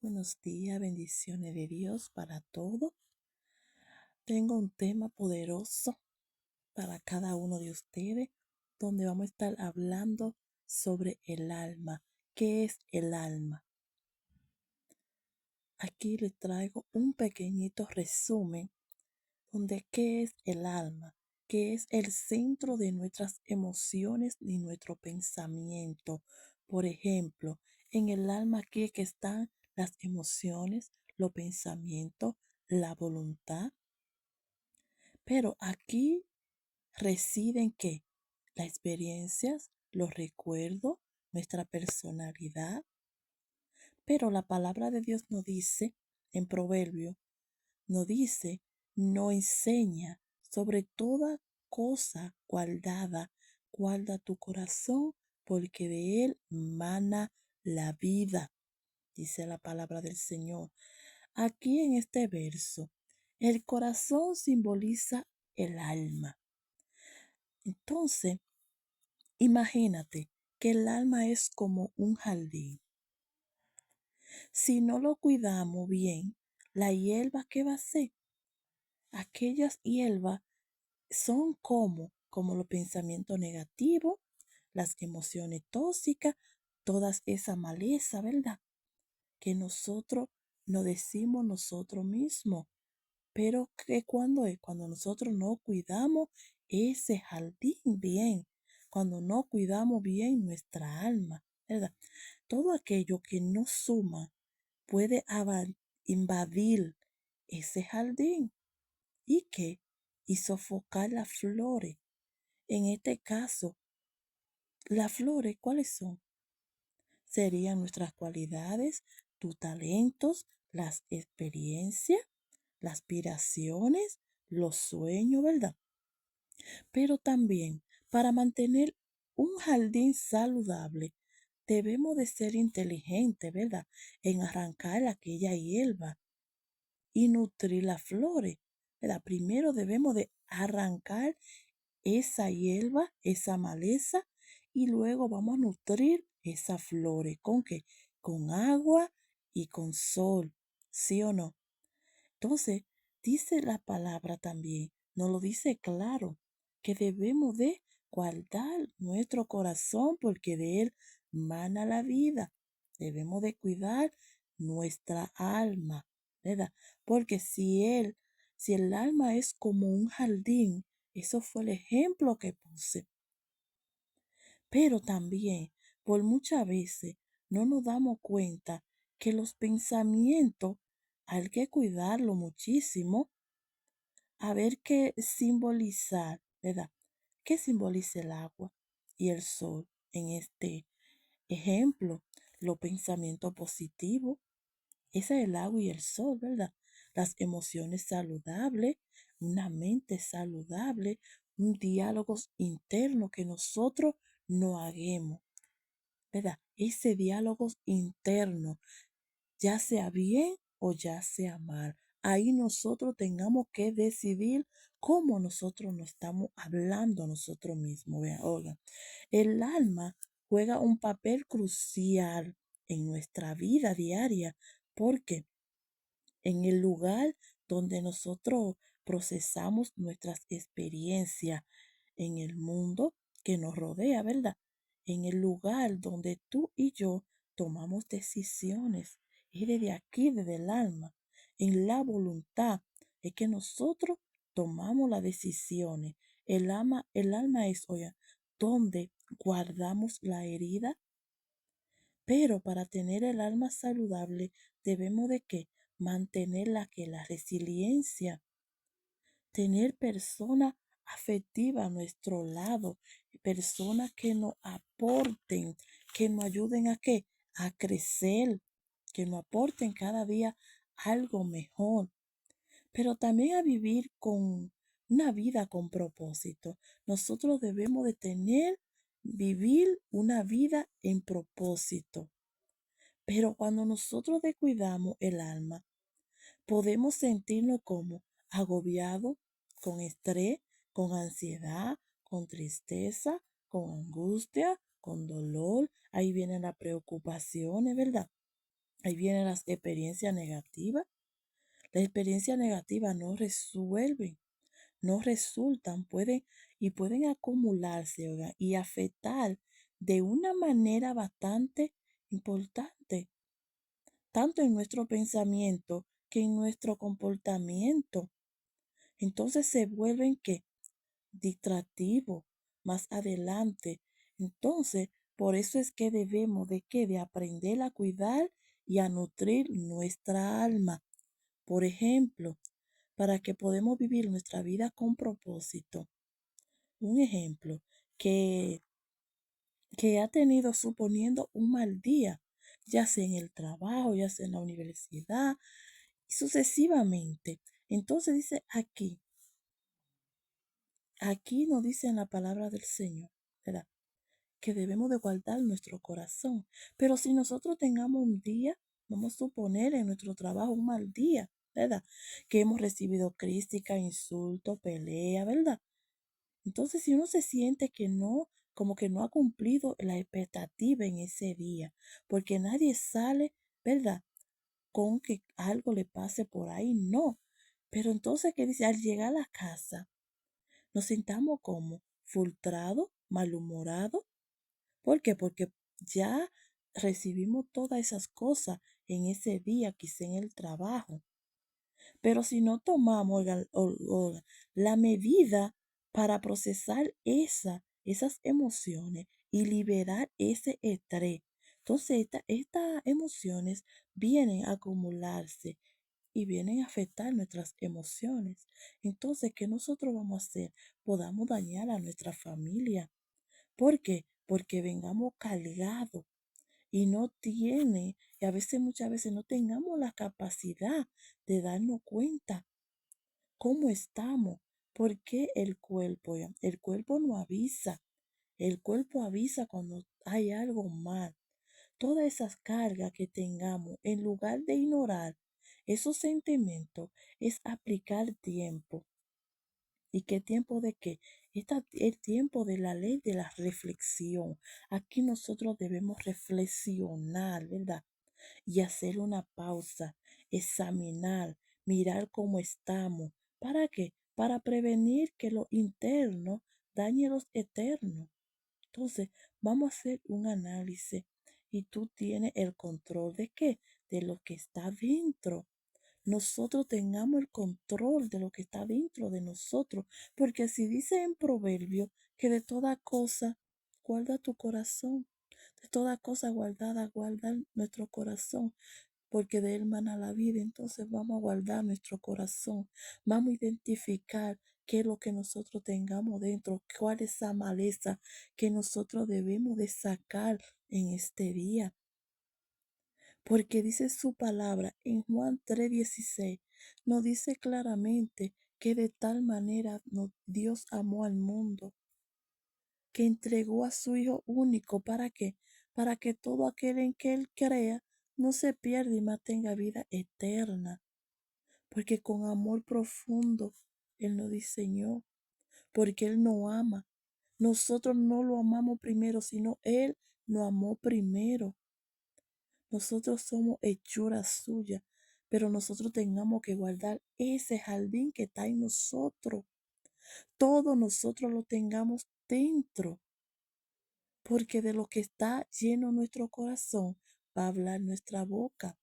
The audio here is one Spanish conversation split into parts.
Buenos días, bendiciones de Dios para todos. Tengo un tema poderoso para cada uno de ustedes, donde vamos a estar hablando sobre el alma. ¿Qué es el alma? Aquí les traigo un pequeñito resumen donde qué es el alma, que es el centro de nuestras emociones y nuestro pensamiento. Por ejemplo, en el alma aquí es que están las emociones, los pensamientos, la voluntad, pero aquí residen qué, las experiencias, los recuerdos, nuestra personalidad. Pero la palabra de Dios nos dice en Proverbio, nos dice, no enseña sobre toda cosa guarda tu corazón, porque de él mana la vida, dice la palabra del Señor. Aquí en este verso, el corazón simboliza el alma. Entonces, imagínate que el alma es como un jardín. Si no lo cuidamos bien, la hierba, ¿qué va a hacer? Aquellas hierbas son como los pensamientos negativos, las emociones tóxicas, todas esa maleza, ¿verdad? Que nosotros nos decimos nosotros mismos. Pero que cuando es cuando nosotros no cuidamos ese jardín bien, cuando no cuidamos bien nuestra alma, ¿verdad? Todo aquello que no suma puede invadir ese jardín y que y sofocar las flores. En este caso, las flores, ¿cuáles son? Serían nuestras cualidades, tus talentos, las experiencias, las aspiraciones, los sueños, ¿verdad? Pero también para mantener un jardín saludable, debemos de ser inteligentes, ¿verdad? En arrancar aquella hierba y nutrir las flores, ¿verdad? Primero debemos de arrancar esa hierba, esa maleza, y luego vamos a nutrir esas flores. ¿Con qué? Con agua y con sol, ¿sí o no? Entonces, dice la palabra también, nos lo dice claro, que debemos de guardar nuestro corazón porque de él mana la vida. Debemos de cuidar nuestra alma, ¿verdad? Porque si el alma es como un jardín, eso fue el ejemplo que puse. Pero también, por muchas veces, no nos damos cuenta que los pensamientos hay que cuidarlo muchísimo, a ver qué simbolizar, ¿verdad? ¿Qué simboliza el agua y el sol en este ejemplo? Los pensamientos positivos, ese es el agua y el sol, ¿verdad? Las emociones saludables, una mente saludable, un diálogo interno que nosotros no hagamos, ¿verdad? Ese diálogo interno, ya sea bien o ya sea mal. Ahí nosotros tengamos que decidir cómo nosotros nos estamos hablando a nosotros mismos. Vean, oigan, el alma juega un papel crucial en nuestra vida diaria porque en el lugar donde nosotros procesamos nuestras experiencias en el mundo que nos rodea, ¿verdad? En el lugar donde tú y yo tomamos decisiones. Y desde aquí, desde el alma, en la voluntad, es que nosotros tomamos las decisiones. El alma es, oiga, donde guardamos la herida, pero para tener el alma saludable debemos de qué? Mantener la resiliencia, tener personas afectivas a nuestro lado, personas que nos aporten, que nos ayuden a qué? A crecer, que nos aporten cada día algo mejor, pero también a vivir con una vida con propósito. Nosotros debemos de vivir una vida en propósito. Pero cuando nosotros descuidamos el alma, podemos sentirnos como agobiados, con estrés, con ansiedad, con tristeza, con angustia, con dolor. Ahí vienen las preocupaciones, ¿verdad? Ahí vienen las experiencias negativas. Las experiencias negativas no resuelven, no resultan, pueden acumularse, oiga, y afectar de una manera bastante importante, tanto en nuestro pensamiento que en nuestro comportamiento. Entonces se vuelven que distractivos más adelante. Entonces, por eso es que debemos de aprender a cuidar y a nutrir nuestra alma. Por ejemplo, para que podamos vivir nuestra vida con propósito. Un ejemplo que, que ha tenido suponiendo un mal día, ya sea en el trabajo, ya sea en la universidad, y sucesivamente. Entonces dice aquí nos dice en la palabra del Señor, ¿verdad? Que debemos de guardar nuestro corazón. Pero si nosotros tengamos un día, vamos a suponer en nuestro trabajo un mal día, ¿verdad? Que hemos recibido crítica, insulto, pelea, ¿verdad? Entonces, si uno se siente que no, como que no ha cumplido la expectativa en ese día, porque nadie sale, ¿verdad? Con que algo le pase por ahí, no. Pero entonces, ¿qué dice? Al llegar a la casa, nos sintamos como frustrados, malhumorados. ¿Por qué? Porque ya recibimos todas esas cosas en ese día, quizá en el trabajo. Pero si no tomamos la medida para procesar esas emociones y liberar ese estrés, entonces estas emociones vienen a acumularse y vienen a afectar nuestras emociones. Entonces, ¿qué nosotros vamos a hacer? Podamos dañar a nuestra familia. ¿Por qué? Porque vengamos cargados y y a veces, muchas veces no tengamos la capacidad de darnos cuenta cómo estamos, porque el cuerpo no avisa, el cuerpo avisa cuando hay algo mal. Todas esas cargas que tengamos, en lugar de ignorar esos sentimientos, es aplicar tiempo. ¿Y qué tiempo de qué? El tiempo de la ley de la reflexión. Aquí nosotros debemos reflexionar, ¿verdad? Y hacer una pausa, examinar, mirar cómo estamos. ¿Para qué? Para prevenir que lo interno dañe los eternos. Entonces, vamos a hacer un análisis y tú tienes el control de qué? De lo que está dentro. Nosotros tengamos el control de lo que está dentro de nosotros, porque si dice en Proverbio que de toda cosa guarda tu corazón, de toda cosa guardada guarda nuestro corazón, porque de él mana la vida. Entonces vamos a guardar nuestro corazón, vamos a identificar qué es lo que nosotros tengamos dentro, cuál es esa maleza que nosotros debemos de sacar en este día. Porque dice su palabra en Juan 3:16, nos dice claramente que de tal manera Dios amó al mundo, que entregó a su Hijo único. ¿Para qué? Para que todo aquel en que Él crea no se pierda y más tenga vida eterna. Porque con amor profundo Él nos diseñó, porque Él nos ama. Nosotros no lo amamos primero, sino Él nos amó primero. Nosotros somos hechuras suyas, pero nosotros tengamos que guardar ese jardín que está en nosotros. Todo nosotros lo tengamos dentro, porque de lo que está lleno nuestro corazón va a hablar nuestra boca.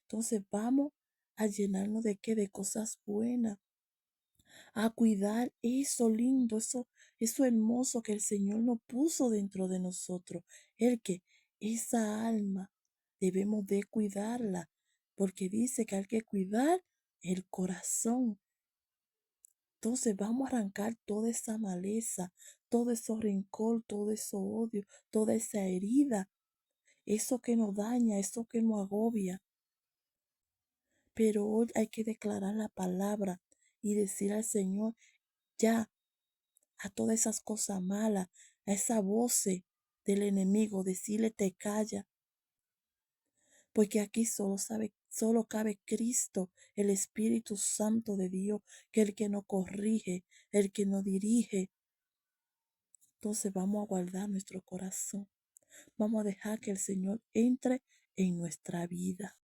Entonces vamos a llenarnos de qué? De cosas buenas, a cuidar eso lindo, eso hermoso que el Señor nos puso dentro de nosotros. Esa alma debemos de cuidarla, porque dice que hay que cuidar el corazón. Entonces vamos a arrancar toda esa maleza, todo ese rencor, todo ese odio, toda esa herida, eso que nos daña, eso que nos agobia. Pero hoy hay que declarar la palabra y decir al Señor, ya, a todas esas cosas malas, a esa voz del enemigo, decirle te calla, porque aquí solo cabe Cristo, el Espíritu Santo de Dios, que es el que nos corrige, el que nos dirige. Entonces vamos a guardar nuestro corazón, vamos a dejar que el Señor entre en nuestra vida.